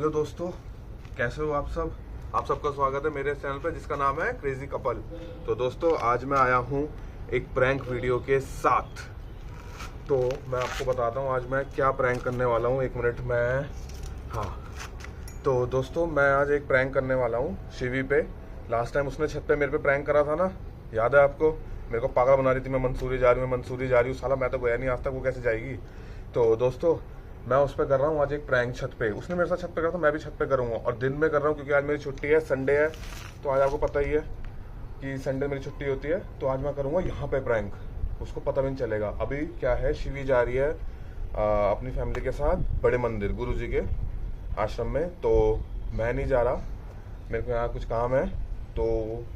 Hello दोस्तों, कैसे हो आप सब। आप सबका स्वागत है मेरे चैनल पे जिसका नाम है क्रेजी कपल। तो दोस्तों आज मैं आया हूँ एक प्रैंक वीडियो के साथ। तो मैं आपको बताता हूँ आज मैं क्या प्रैंक करने वाला हूँ। एक मिनट में। हाँ, तो दोस्तों मैं आज एक प्रैंक करने वाला हूँ शिवी पे। लास्ट टाइम उसने छत पे मेरे पे प्रैंक करा था ना, याद है आपको। मेरे को पागल बना रही थी, मैं मंसूरी जा रही हूँ। साला मैं तो गया नहीं आज तक, वो कैसे जाएगी। तो दोस्तों मैं उस पर कर रहा हूँ आज एक प्रैंक छत पे। उसने मेरे साथ छत पे करा था, मैं भी छत पे करूँगा और दिन में कर रहा हूँ क्योंकि आज मेरी छुट्टी है, संडे है। तो आज आपको पता ही है कि संडे मेरी छुट्टी होती है। तो आज मैं करूँगा यहाँ पे प्रैंक, उसको पता भी नहीं चलेगा। अभी क्या है, शिवी जा रही है अपनी फैमिली के साथ बड़े मंदिर गुरु जी के आश्रम में। तो मैं नहीं जा रहा, मेरे को यहाँ कुछ काम है। तो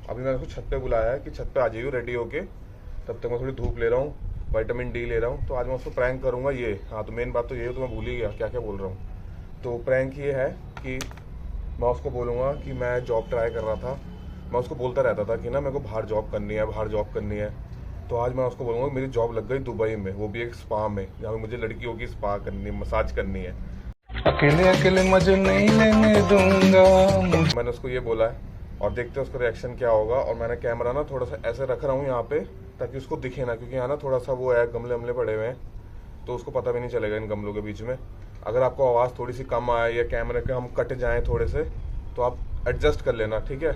अभी मैंने उसको छत पे बुलाया है कि छत पे आ जाइए रेडी होके। तब तक मैं थोड़ी धूप ले रहा हूँ, विटामिन डी ले रहा हूँ। तो आज मैं उसको प्रैंक करूँगा ये। हाँ, तो मेन बात तो ये है, तो मैं भूल ही गया क्या क्या बोल रहा हूँ। तो प्रैंक ये है कि मैं उसको बोलूँगा कि मैं जॉब ट्राई कर रहा था। मैं उसको बोलता रहता था कि ना मेरे को बाहर जॉब करनी है, बाहर जॉब करनी है। तो आज मैं उसको बोलूँगा मेरी जॉब लग गई दुबई में, वो भी एक स्पा में, जहाँ पे मुझे लड़कियों की स्पा करनी है, मसाज करनी है। अकेले अकेले मजे नहीं लेने दूंगा। मैंने उसको ये बोला है और देखते हैं उसका रिएक्शन क्या होगा। और मैंने कैमरा ना थोड़ा सा ऐसे रख रहा हूँ यहाँ पे ताकि उसको दिखे ना, क्योंकि यहाँ ना थोड़ा सा वो है, गमले वमले पड़े हुए हैं, तो उसको पता भी नहीं चलेगा इन गमलों के बीच में। अगर आपको आवाज़ थोड़ी सी कम आए या कैमरे के हम कट जाएँ थोड़े से, तो आप एडजस्ट कर लेना, ठीक है।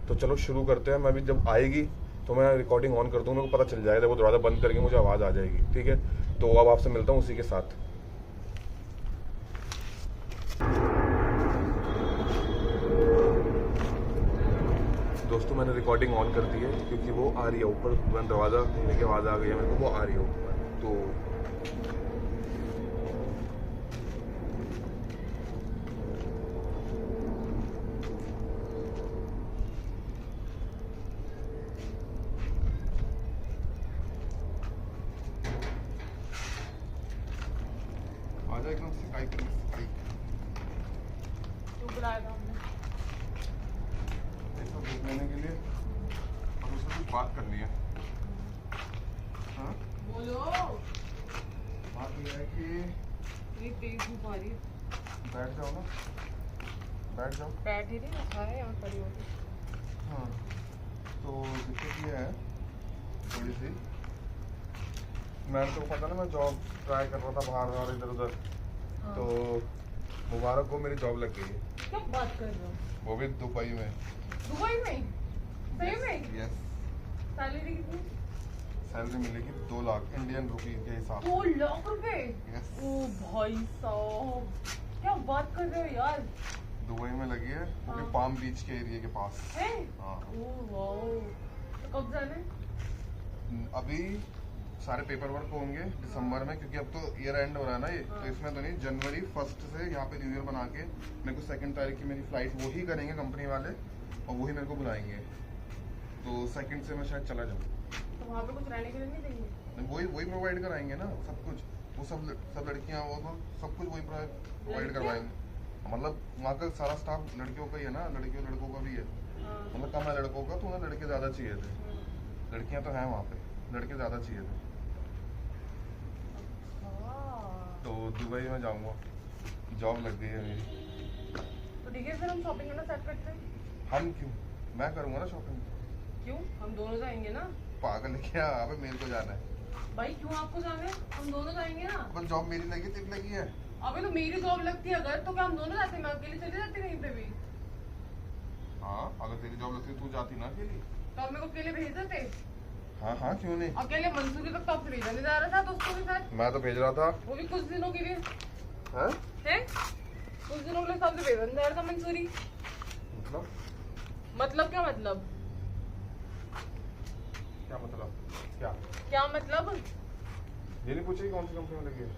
तो चलो शुरू करते हैं। मैं भी जब आएगी तो मैं रिकॉर्डिंग ऑन कर दूँ, मेरे को पता चल जाएगा। वो दरवाज़ा बंद करके मुझे आवाज़ आ जाएगी, ठीक है। तो अब आपसे मिलता हूँ उसी के साथ। दोस्तों मैंने रिकॉर्डिंग ऑन कर दी है क्योंकि वो आ रही है ऊपर, मैं दरवाज़ा खोलने की आवाज़ आ गई है मेरे को, वो आ रही है ऊपर। तो आ जाए एकदम सिकाई करने, सिकाई क्यों बुलाया था हमने? ऐसा देख लेने के लिए। अब उससे कुछ बात करनी है। हाँ, बोलो। बात ये है कि ये तेज धूप आ रही है। बैठ जाओ ना, बैठ जाओ। बैठ ही नहीं रखा है, यहाँ खड़ी होगी। हाँ, तो दिक्कत ये है थोड़ी सी, मैं तो पता ना मैं जॉब ट्राई कर रहा था बाहर इधर उधर। हाँ। तो मुबारक को मेरी जॉब लग गई है, क्या बात कर रहे हो? वो भी दुबई में। दुबई में? सही में? यस। सैलरी कितनी? सैलरी मिलेगी 2 लाख इंडियन रुपीज के हिसाब से। 2 लाख रुपए? यस। ओ भाई साहब, क्या बात कर रहे हो यार। दुबई में लगी है, वो भी हाँ। पाम बीच के एरिया के पास है? हाँ। ओ वाओ, तो कब जाना है? अभी सारे पेपर वर्क होंगे दिसंबर में, क्योंकि अब तो ईयर एंड हो रहा है ना ये। हाँ। तो इसमें तो नहीं, जनवरी 1 से यहाँ पे न्यू ईयर बना के मेरे को 2 तारीख की मेरी फ्लाइट वो ही करेंगे कंपनी वाले, और वही मेरे को बुलाएंगे। तो 2 से मैं शायद चला जाऊँ। तो वहाँ पे कुछ रहने के लिए नहीं देंगे? वही प्रोवाइड कराएंगे ना सब कुछ। वो सब लड़कियाँ, वो तो सब कुछ वही प्रोवाइड करवाएंगे। मतलब वहाँ का सारा स्टाफ लड़कियों का ही है ना, लड़कों का भी है। हाँ। मतलब कम है लड़कों का, तो उन्हें लड़के ज़्यादा चाहिए थे। लड़कियाँ तो हैं वहाँ पे, लड़के ज़्यादा चाहिए थे। हाँ। तो दुबई में जाऊँगा, जॉब लग गई है मेरी। तो ठीक है, फिर हम शॉपिंग करना स्टार्ट करते हैं। हम क्यों, मैं करूँगा ना शॉपिंग। क्यों? हम दोनों जाएंगे ना। पागल है क्या, अबे मेरे को जाना है। भाई क्यों आपको जाना है? हम दोनों जाएंगे ना। बस जॉब मेरी लगी तेरी लगी है। अबे तो मेरी जॉब लगती है अगर, तो क्या हम दोनों जाते? मैं अकेले चले जाती कहीं पे भी। हाँ, अगर तेरी जॉब लगती तू जाती ना अकेली। तो आप मेरे को अकेले भेज देते? हाँ, क्यों नहीं। अकेले मंसूरी तक तो आपसे भेजा नहीं जा रहा था दोस्तों के साथ, मैं तो भेज रहा था। वो भी कुछ दिनों के लिए। हैं? हैं? कुछ दिनों के लिए सबसे भेजा नहीं जा रहा था मंसूरी। मतलब क्या मतलब? क्या मतलब? क्या क्या मतलब? ये नहीं पूछे कौन सी कंपनी में लगी है।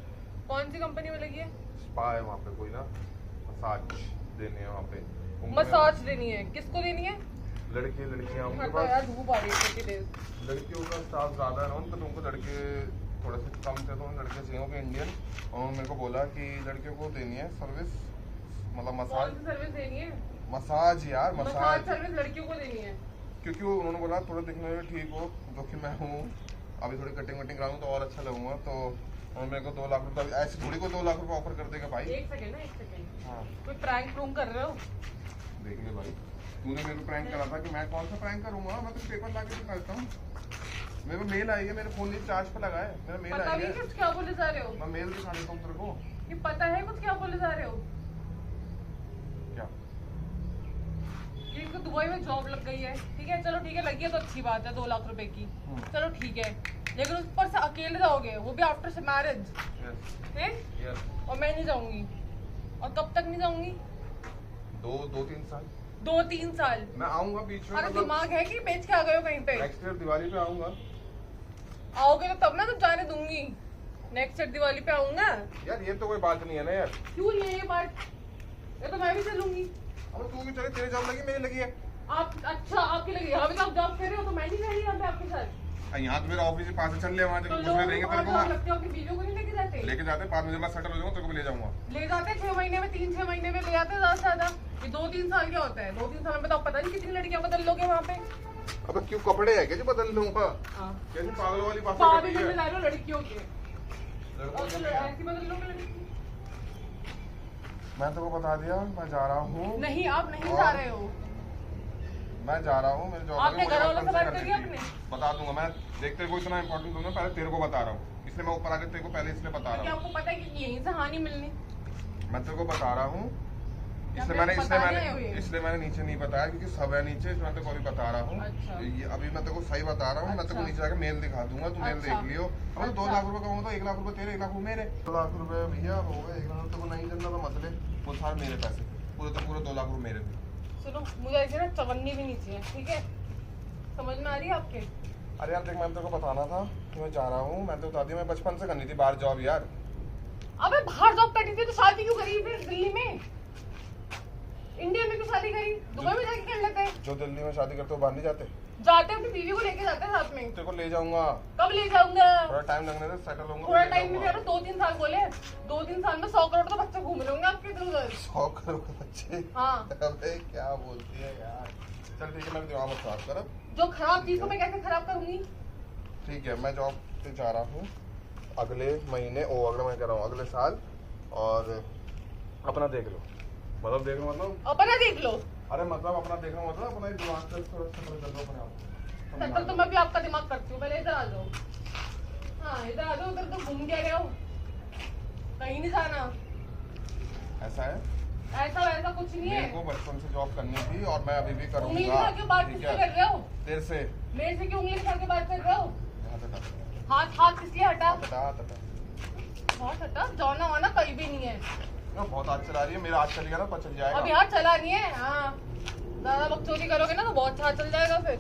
कौन सी कंपनी में लगी है? स्पा है वहाँ पे कोई ना, मसाज देने हैं वहाँ पे। मसाज देनी है? किसको देनी है? लड़कियाँ उनके हटो यार, पास। धूप आ रही है कितनी देर। लड़कियों का स्टाफ ज़्यादा है ना उनका, तो उनको लड़के थोड़े से कम थे, तो उन लड़के चाहिए होंगे इंडियन। और उन्होंने मेरे को बोला कि लड़कियों को देनी है सर्विस, मतलब कौन मसाज। सी सर्विस देनी है? मसाज यार, मसाज मसाज। सर्विस लड़कियों को देनी है? क्योंकि वो उन्होंने बोला थोड़ा दिखने में ठीक हो, जो कि मैं हूँ। अभी थोड़ी कटिंग वटिंग कराऊँ तो और अच्छा लगूंगा। तो और मेरे को 2 लाख रुपए, ऐसे थोड़ी को 2 लाख रुपए ऑफर कर देगा भाई। एक सेकंड ना, एक सेकंड। हाँ कोई प्रैंक प्रूंक कर रहे हो? देख ले भाई, तूने मेरे को प्रैंक करा था कि मैं कौन सा प्रैंक करूंगा, मैं तो पेपर ला के दिखाता हूँ। मेरे को मेल आई है, मेरे फोन ये चार्ज पे लगा है, मेरा मेल पता आई नहीं है। कुछ क्या बोले जा रहे हो? मैं मेल दिखा देता हूँ तेरे को। ये पता है कुछ क्या बोले जा रहे हो? क्या? कि इनको दुबई में जॉब लग गई है, ठीक है, चलो ठीक है, लगी है तो अच्छी बात है, 2 लाख रुपए की, चलो ठीक है, लेकिन उस पर से अकेले जाओगे, वो भी आफ्टर से मैरिज, है? और मैं नहीं जाऊंगी। और कब तक नहीं जाऊंगी? 2-3 साल। 2-3 साल? मैं आऊंगा बीच में, अरे दिमाग है कि बेच के आ गए हो कहीं पे? नेक्स्ट ईयर दिवाली पे आऊंगा। आओगे तो तब ना, तो जाने दूंगी। नेक्स्ट ईयर दिवाली पे आऊंगा। यार ये तो कोई बात नहीं है ना यार। क्यों नहीं है ये बात? ये तो मैं भी चलूंगी। अब तू भी चले, तेरी जॉब लगी, मेरी लगी है। आप अच्छा, आपकी लगी है, अभी तो आप जॉब कर रहे हो, तो मैं नहीं रह रही यहाँ पे आपके साथ। यहाँ तो मेरा ऑफिस के पास है, चल ले वहाँ, तो कुछ लोग नहीं देंगे तेरे को वहाँ। लगते हो अपनी बीवियों को नहीं लेके जाते? लेके जाते, बाद में जब मैं सेटल हो जाऊंगा तेरे को भी ले जाऊंगा। ले जाते 6 महीने में, 3-6 महीने में ले जाते ज्यादा से ज्यादा। ये 2-3 साल क्या होता है? 2-3 साल में तो आप पता नहीं कितनी लड़कियां बदल लोगे वहाँ पे। अब क्यों कपड़े है क्या जो बदल लूंगा? हाँ। कैसी पागल वाली बात पागल कर रही बदल है? रहे हो लड़कियों के, और तो ऐसी बदल लोगे लड़की। मैं तेरे को बता दिया, मैं जा रहा हूँ। नहीं, आप नहीं जा रहे हो। मैं जा रहा हूँ, मेरे जॉब आपने घर वालों से बात करी आपने? बता दूंगा मैं, देख तेरे को इतना इंपॉर्टेंट दूंगा, पहले तेरे को बता रहा हूँ, इसलिए मैं ऊपर आके तेरे को पहले इसलिए बता क्या रहा हूँ। आपको पता है कि यहीं से हानि मिलनी? मैं तेरे को बता रहा हूँ, इसलिए मैंने नीचे नहीं बताया, क्योंकि सब है नीचे, इसमें तेरे को अभी बता रहा हूँ। अच्छा। ये अभी मैं तेरे को सही बता रहा हूँ, मैं तेरे को नीचे जाकर मेल दिखा दूंगा, तू मेल देख लियो। अब 2 लाख रुपए कहूँगा तो 1 लाख रुपए तेरे, 1 लाख रुपए मेरे। 2 लाख रुपए भैया हो गए, 1 लाख रुपए नहीं देना तो मसले, वो सारे मेरे पैसे, पूरे 2 लाख रुपए मेरे थे। सुनो, मुझे ऐसे ना चवन्नी भी नहीं चाहिए, ठीक है? समझ में आ रही है आपके? अरे यार देख, मैं तेरे को बताना था कि मैं जा रहा हूँ, मैं तो बता दिया, मैं बचपन से करनी थी बाहर जॉब यार। अबे बाहर जॉब करनी थी तो शादी क्यों करी फिर दिल्ली में? इंडिया में क्यों शादी करी? दुबई में जाके कर लेते हैं। जो दिल्ली में शादी करते हो बाहर नहीं जाते? जाते हैं, अपनी बीवी को लेके जाते हैं साथ में। तेरे को ले जाऊंगा। कब ले जाऊंगा? थोड़ा टाइम लगने दे, सेटल होऊंगा। थोड़ा टाइम में यार, 2-3 साल बोले, 2-3 साल में 100 करोड़ तो बच्चे घूम रहे होंगे आपके इधर उधर। 100 करोड़ बच्चे? हाँ। अबे क्या बोलती है यार। चल ठीक है, मैं दिमाग मत खराब कर। जो खराब चीज को मैं कैसे खराब करूंगी? ठीक है, मैं जॉब पे जा रहा हूँ अगले महीने, अगले महीने कह रहा हूँ, अगले साल। और अपना देख लो, मतलब देख लो मतलब अपना देख लो। अरे मतलब अपना देख लो मतलब अपना दिमाग से थोड़ा सेटल कर दो अपने आप। सेटल तो मैं भी आपका दिमाग करती हूँ, पहले इधर आ जाओ। हाँ इधर आ जाओ, उधर तो घूम के रहे हो, कहीं नहीं जाना। ऐसा है, ऐसा वैसा कुछ नहीं है। मेरे को बचपन से जॉब करनी थी और मैं अभी भी उंगली करूंगा। दिखा के बात किससे कर रहे हो? तेरे से। मेरे से क्यों उंगली दिखा के बात कर रहे हो? हाथ हटा, हाथ किस लिए हटा? हाथ हटा, हाथ हटा। हाथ हटा? जाना वाना कहीं भी नहीं है। बहुत हाथ चला रही है, मेरा हाथ चल गया ना, पता चल जाएगा। अभी हाथ चला नहीं है। हाँ, ज्यादा बकचोदी करोगे ना तो बहुत हाथ चल जाएगा फिर।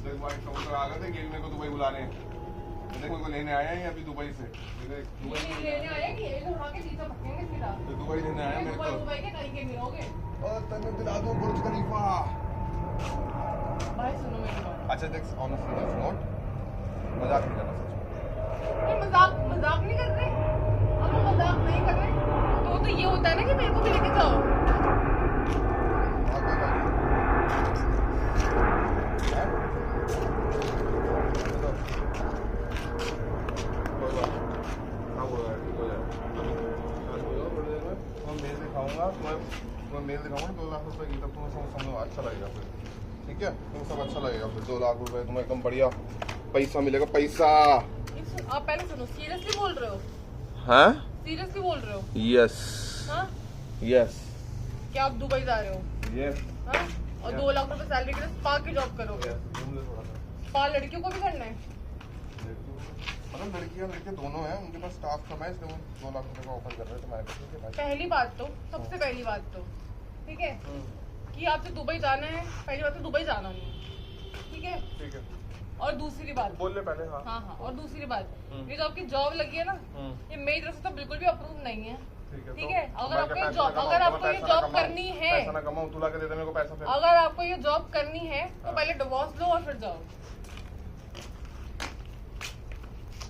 देख भाई, कबूतर आ गए थे गेल मेरे को दुबई बुलाने। देख मेरे को लेने आए हैं अभी दुबई से। दुबई ये लेने आए कि ये उठा के पीछे भटकेंगे सीधा? तो दुबई लेने आए हैं मेरे को। दुबई के कहीं के नहीं रहोगे। और तन्ने दिला दूं बुर्ज खलीफा। भाई सुनो मेरी बात। अच्छा देख, ऑन अ सीरियस नोट, मजाक नहीं करना सच में। ये मजाक नहीं कर रहे? अगर मजाक नहीं कर रहे तो ये होता है ना कि मेरे को भी लेके जाओ। तुम्हें मेल दिखाऊंगा 2 लाख रुपए की, तब तुम्हें समझ अच्छा लगेगा फिर। ठीक है, तुम्हें सब अच्छा लगेगा फिर। 2 लाख रुपए तुम्हें एकदम बढ़िया पैसा मिलेगा, पैसा। आप पहले सुनो, सीरियसली बोल रहे हो? हाँ सीरियसली बोल रहे हो? यस हाँ यस क्या आप दुबई जा रहे हो? यस। हाँ? और 2 लाख रुपए सैलरी के लिए स्पा की जॉब करोगे? स्पा लड़कियों को भी करना है? मतलब लड़कियां लड़के दोनों हैं, उनके पास स्टाफ कम है, इसलिए वो 2 लाख रुपए का ऑफर कर रहे हैं तुम्हारे पास। पहली बात तो, सबसे पहली बात तो, ठीक है, कि आपसे दुबई जाना है। पहली बात तो दुबई जाना नहीं, ठीक है? ठीक है। और दूसरी बात, बोल ले पहले। हाँ हाँ, और दूसरी बात, ये जो आपकी जॉब लगी है ना, ये मेरी तरफ से तो बिल्कुल भी अप्रूव नहीं है। ठीक है, अगर आपको ये जॉब करनी है, पैसा ना कमाऊं, तू लाके दे दे मेरे को पैसा फिर। अगर आपको ये जॉब करनी है तो पहले डिवोर्स लो और फिर जाओ।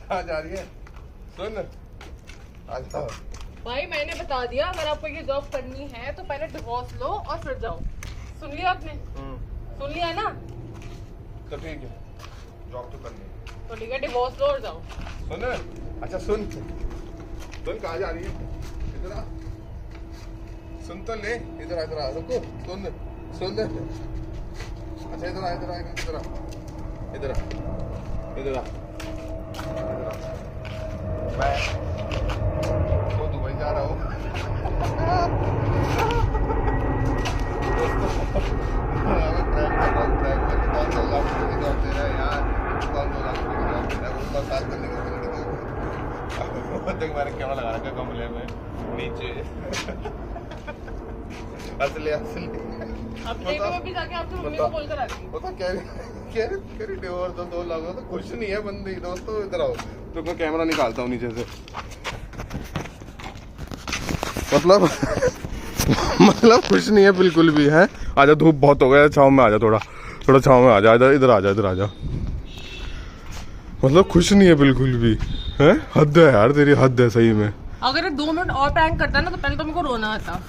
कहाँ जा रही है? सुन, अच्छा भाई मैंने बता दिया, अगर आपको ये जॉब करनी है तो पहले डिवोर्स लो और फिर जाओ। सुन लिया आपने? सुन लिया ना? तो ठीक है, जॉब तो करनी है तो ठीक है, डिवोर्स लो और जाओ। सुन। अच्छा सुन, सुन कहाँ जा रही है? इधर आ, सुन तो ले, इधर आ, रुको, सुन। अच्छा इधर आ, मैं तो दुबई जा रहा हूँ। मैंने कैमरा लगा रखा गमले में नीचे। असली अब देखो मैं भी जाके आपकी मम्मी को बोल कर आती हूँ। पता क्या कह डिवोर्स तो 2 लाख तो खुश नहीं है बंदी। दोस्तों इधर आओ, तो मैं कैमरा निकालता हूँ नीचे से। मतलब खुश नहीं है बिल्कुल भी है। आजा, धूप बहुत हो गया, छाँव में आजा, थोड़ा छाँव में आजा, इधर आजा। मतलब खुश नहीं है बिल्कुल भी है। हद है यार, तेरी हद है सही में। अगर 2 मिनट और प्रैंक करता ना तो पहले तो मेरे को रोना आता,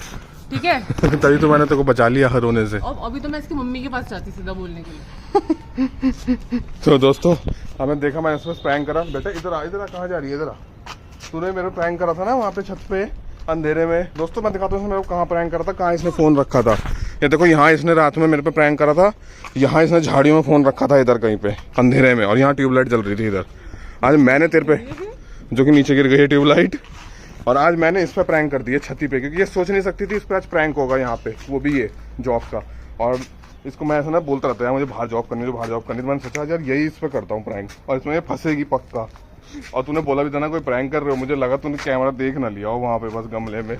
ठीक है? तभी तो मैंने तेरे को बचा लिया हर रोने से। अब अभी तो मैं इसकी मम्मी के पास जाती सीधा बोलने के लिए। तो दोस्तों हमें देखा, मैंने इसमें प्रैंक करा। बेटा इधर आ, कहाँ जा रही है? इधर आ। तूने मेरे प्रैंक करा था ना वहाँ पे छत पे अंधेरे में। दोस्तों मैं दिखाता हूँ मेरे को कहाँ प्रैंक करा था, कहाँ इसने फोन रखा था। ये देखो, यहाँ इसने रात में मेरे पे प्रैंक करा था। यहाँ इसने झाड़ियों में फोन रखा था, इधर कहीं पे अंधेरे में, और यहाँ ट्यूबलाइट जल रही थी इधर। आज मैंने तेरे पे, जो कि नीचे गिर गई है ट्यूबलाइट, और आज मैंने इस पे प्रैंक कर दिया छती पे, क्योंकि ये सोच नहीं सकती थी इस पे आज प्रैंक होगा यहाँ पे, वो भी ये जॉब का। और इसको मैं ऐसा ना बोलता रहता है, मुझे बाहर जॉब करनी है। तो मैंने सोचा यार यही इस पे करता हूँ प्रैंक, और इसमें ये फंसेगी पक्का। और तूने बोला भी था ना कोई प्रैंक कर रहे हो, मुझे लगा तूने कैमरा देख ना लिया हो वहाँ पे बस गमले में।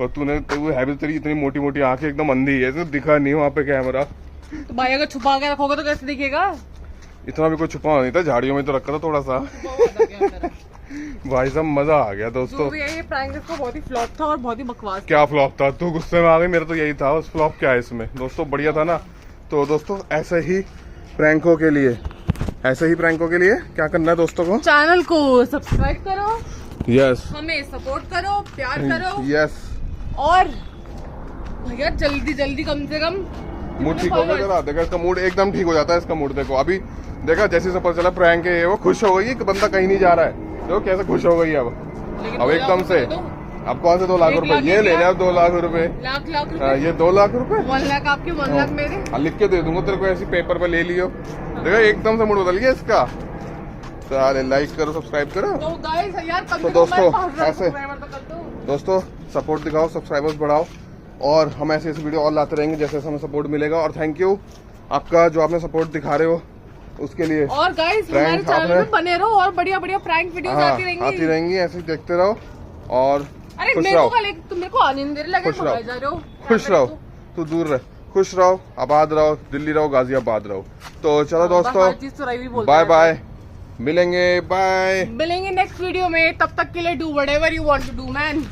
और तूने तो है भी, तेरी इतनी मोटी मोटी आंखें एकदम अंधी है, तो दिखा नहीं वहाँ पे कैमरा। तो भाई अगर छुपा के रखोगे तो कैसे दिखेगा? इतना भी कोई छुपा नहीं था, झाड़ियों में तो रखा था थोड़ा सा। भाई साहब मजा आ गया दोस्तों। जो भी है ये प्रैंक इसका बहुत ही फ्लॉप था और बहुत ही बकवास। क्या फ्लॉप था? तू गुस्से में आ गई, मेरा तो यही था। उस फ्लॉप क्या है इसमें? दोस्तों बढ़िया था ना। तो दोस्तों ऐसे ही प्रैंकों के लिए क्या करना है दोस्तों को? चैनल को सब्सक्राइब करो, यस, हमें सपोर्ट करो, प्यार करो, यस। और भैया जल्दी कम से कम मूड ठीक हो गया, देखा इसका मूड एकदम ठीक हो जाता है। इसका मूड देखो, अभी देखा जैसे से पता चला प्रैंक है, वो खुश हो गई कि बंदा कहीं नहीं जा रहा है। देखो कैसे खुश हो गई अब एकदम से। अब कौन से 2 लाख रुपए? ये ले ले 2 लाख रुपए। लाख ये 2 लाख रुपए, 1 लाख आपके, 1 लाख मेरे। लिख के दे दूंगा तेरे को, ऐसी पेपर पे ले लियो। देखा एकदम से मूड बदल गया इसका। सारे लाइक करो, सब्सक्राइब करो। तो गाइस यार तो दोस्तों ऐसे दोस्तों सपोर्ट दिखाओ, सब्सक्राइबर्स बढ़ाओ, और हम ऐसे वीडियो और लाते रहेंगे जैसे हमें सपोर्ट मिलेगा। और थैंक यू आपका जो आपने सपोर्ट दिखा रहे हो उसके लिए। और गाइस हमारे चैनल पे बने रहो और बढ़िया प्रैंक वीडियोस आती रहेंगी, ऐसे ही देखते रहो और अरे खुश मेरे रहो। को तुम मेरे को आने नहीं दे रहे, लगे भगाए जा रहे हो। खुश रहो, तू दूर रह। खुश रहो, आबाद रहो, दिल्ली रहो, गाजियाबाद रहो। तो चलो दोस्तों बाय बाय, मिलेंगे नेक्स्ट वीडियो में। तब तक के लिए do whatever you want to do man.